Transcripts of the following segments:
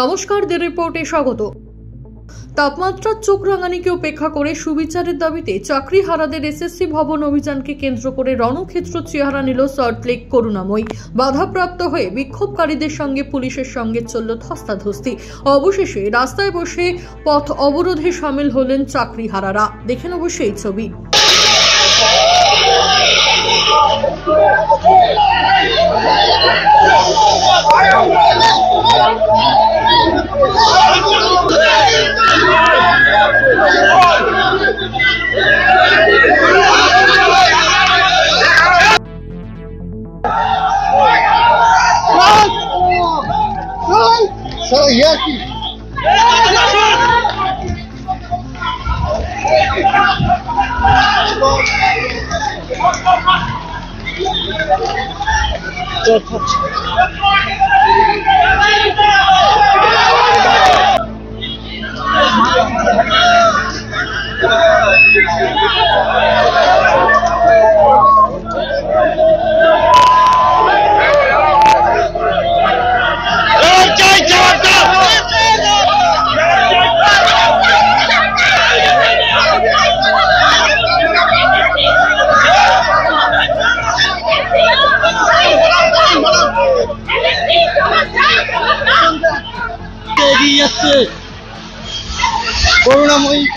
নমস্কার, দ্য রিপোর্টে স্বাগত। তাপমাত্রার চোখ রাঙানিকে উপেক্ষা করে সুবিচারের দাবিতে চাকরিহারাদের এসএসসি ভবন অভিযানকে কেন্দ্র করে রণক্ষেত্র চেহারা নিল সল্টলেক করুণাময়ী। বাধাপ্রাপ্ত হয়ে বিক্ষোভকারীদের সঙ্গে পুলিশের সঙ্গে চলল ধস্তাধস্তি। অবশেষে রাস্তায় বসে পথ অবরোধে সামিল হলেন চাকরিহারারা। দেখেন অবশ্যই এই ছবি।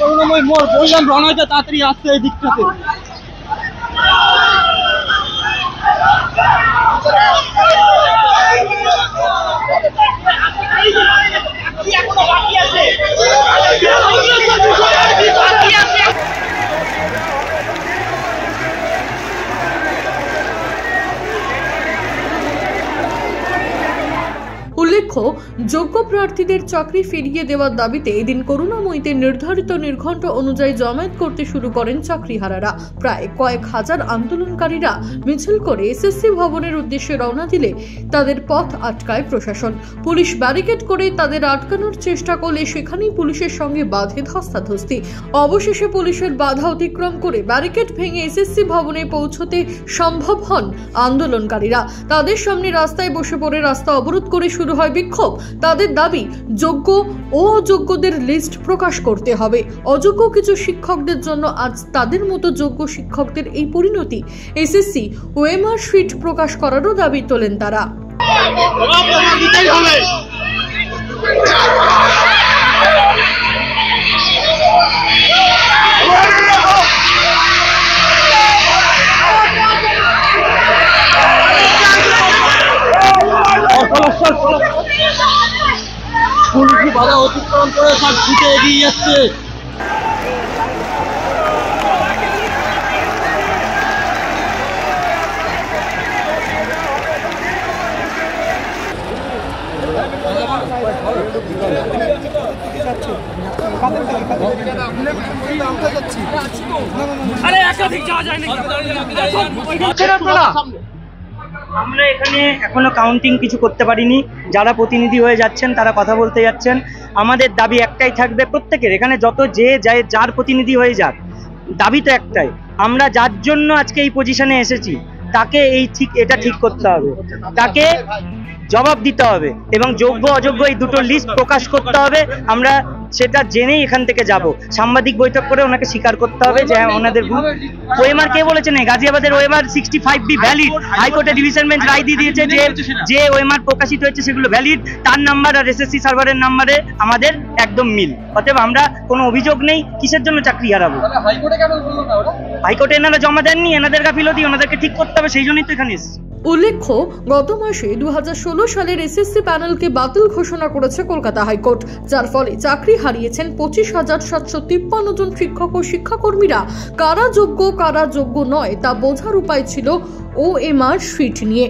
করুণাময়ী মোর বললাম রণয়টা তাড়াতাড়ি আসছে এই দিকটাতে। উল্লেখ্য, যোগ্য প্রার্থীদের চাকরি ফিরিয়ে দেওয়ার দাবিতে এদিন করুণাময়ীতে নির্ধারিত নির্ঘণ্ট অনুযায়ী জমায়েত করতে শুরু করেন চাকরিহারারা। প্রায় কয়েক হাজার আন্দোলনকারীরা মিছিল করে এসএসসি ভবনের উদ্দেশ্যে রওনা দিলে তাদের পথ আটকায় প্রশাসন। পুলিশ ব্যারিকেড করে তাদের আটকানোর চেষ্টা করলে সেখানেই পুলিশের সঙ্গে বাধে ধস্তাধস্তি। অবশেষে পুলিশের বাধা অতিক্রম করে ব্যারিকেড ভেঙে এসএসসি ভবনে পৌঁছতে সম্ভব হন আন্দোলনকারীরা। তাদের সামনে রাস্তায় বসে পড়ে রাস্তা অবরোধ করে শুরু হয় বিক্ষোভ। তাদের দাবি, যোগ্য ও অযোগ্যদের লিস্ট প্রকাশ করতে হবে। অযোগ্য কিছু শিক্ষকদের জন্য আজ তাদের মতো যোগ্য শিক্ষকদের এই পরিণতি। এসএসসি ওএমআর শিট প্রকাশ করারও দাবি তোলেন তারা। পুলিশি বাধা অতিক্রম করে সব ছুটে এগিয়ে যাচ্ছে। আমরা এখানে এখনো কাউন্টিং কিছু করতে পারিনি। যারা প্রতিনিধি হয়ে যাচ্ছেন তারা কথা বলতে যাচ্ছেন। আমাদের দাবি একটাই থাকবে প্রত্যেকের, এখানে যত যে যায় যার প্রতিনিধি হয়ে যাক, দাবি তো একটাই। আমরা যার জন্য আজকে এই পজিশনে এসেছি তাকে এটা ঠিক করতে হবে, তাকে জবাব দিতে হবে এবং যোগ্য অযোগ্য এই দুটো লিস্ট প্রকাশ করতে হবে। আমরা সেটা জেনেই এখান থেকে যাব। সাংবাদিক বৈঠক করে ওনাকে স্বীকার করতে হবে যে হ্যাঁ ওনাদের ওএমআর কে বলেছেন গাজিয়াবাদের ওএমআর 65B ভ্যালিড। হাইকোর্টের ডিভিশন বেঞ্চ রায় দিয়ে দিয়েছে যে ওএমআর প্রকাশিত হয়েছে সেগুলো ভ্যালিড। তার নাম্বার আর এসএসসি সার্ভারের নাম্বারে আমাদের একদম মিল। অতএব আমরা কোনো অভিযোগ নেই, কিসের জন্য চাকরি হারাবো। হাইকোর্টে এনারা জমা দেননি, এনাদের গাফিলতি, ওনাদেরকে ঠিক করতে হবে, সেই জন্যই তো এখানে এসেছি। উল্লেখ্য, গত মাসে 2016 সালের এসএসসি প্যানেলকে বাতিল ঘোষণা করেছে কলকাতা হাইকোর্ট, যার ফলে চাকরি হারিয়েছেন 25,753 জন শিক্ষক ও শিক্ষাকর্মীরা। কারা যোগ্য কারা যোগ্য নয় তা বোঝার উপায় ছিল ওএমআর শিট নিয়ে।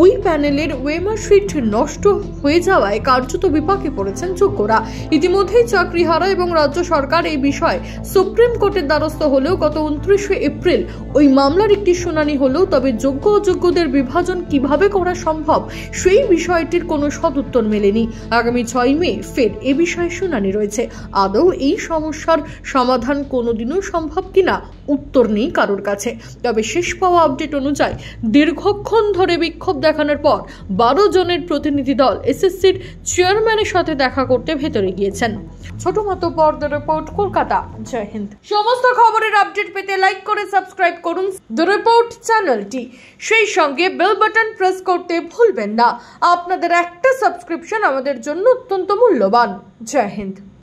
ওই প্যানেলের ওএমআর শিট নষ্ট হয়ে যাওয়ায় কার্যত বিপাকে পড়েছেন যোগ্যরা। ইতিমধ্যেই চাকরিহারা এবং রাজ্য সরকার এই বিষয়ে সুপ্রিম কোর্টের দ্বারস্থ হলেও গত 29 এপ্রিল ওই মামলার একটি শুনানি হলেও তবে যোগ্য অযোগ্যদের বিভাজন কিভাবে করা সম্ভব সেই বিষয়টির কোনো সদুত্তর মেলেনি। আগামী 6 মে ফের এ বিষয়ে শুনানি রয়েছে। আদৌ এই সমস্যার সমাধান কোনোদিনও সম্ভব কিনা উত্তর নেই কারোর কাছে। তবে শেষ পাওয়া আপডেট অনুযায়ী দীর্ঘক্ষণ ধরে বিক্ষোভ দেখানোর পর 12 জনের প্রতিনিধি দল এসএসসির চেয়ারম্যানের সাথে দেখা করতে ভেতরে গিয়েছেন। ছোট মতো পর্দা রিপোর্ট, কলকাতা। জয় হিন্দ। সমস্ত খবরের আপডেট পেতে লাইক করে সাবস্ক্রাইব করুন দ্য রিপোর্ট চ্যানেলটি। সেই সঙ্গে বেল বাটন প্রেস করতে ভুলবেন না। আপনাদের একটা সাবস্ক্রিপশন আমাদের জন্য অত্যন্ত মূল্যবান। জয় হিন্দ।